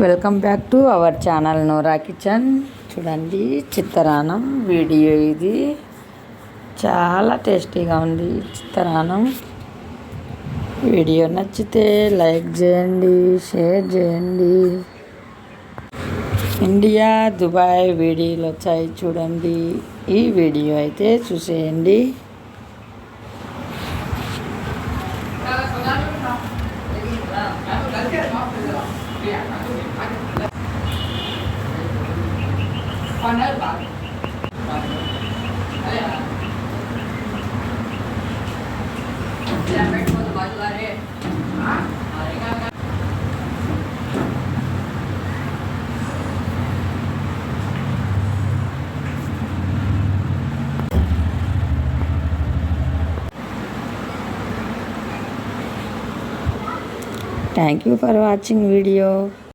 Welcome back to our channel Nora kitchen. చూడండి, చిత్తరానం video ఇది. చాలా టేస్టీగా ఉంది చిత్తరానం. వీడియో నచ్చితే లైక్ చేయండి, షేర్ చేయండి. ఇండియా దుబాయ్ వీడియోలు వచ్చాయి చూడండి. ఈ వీడియో అయితే చూసేయండి. Thank you for watching video.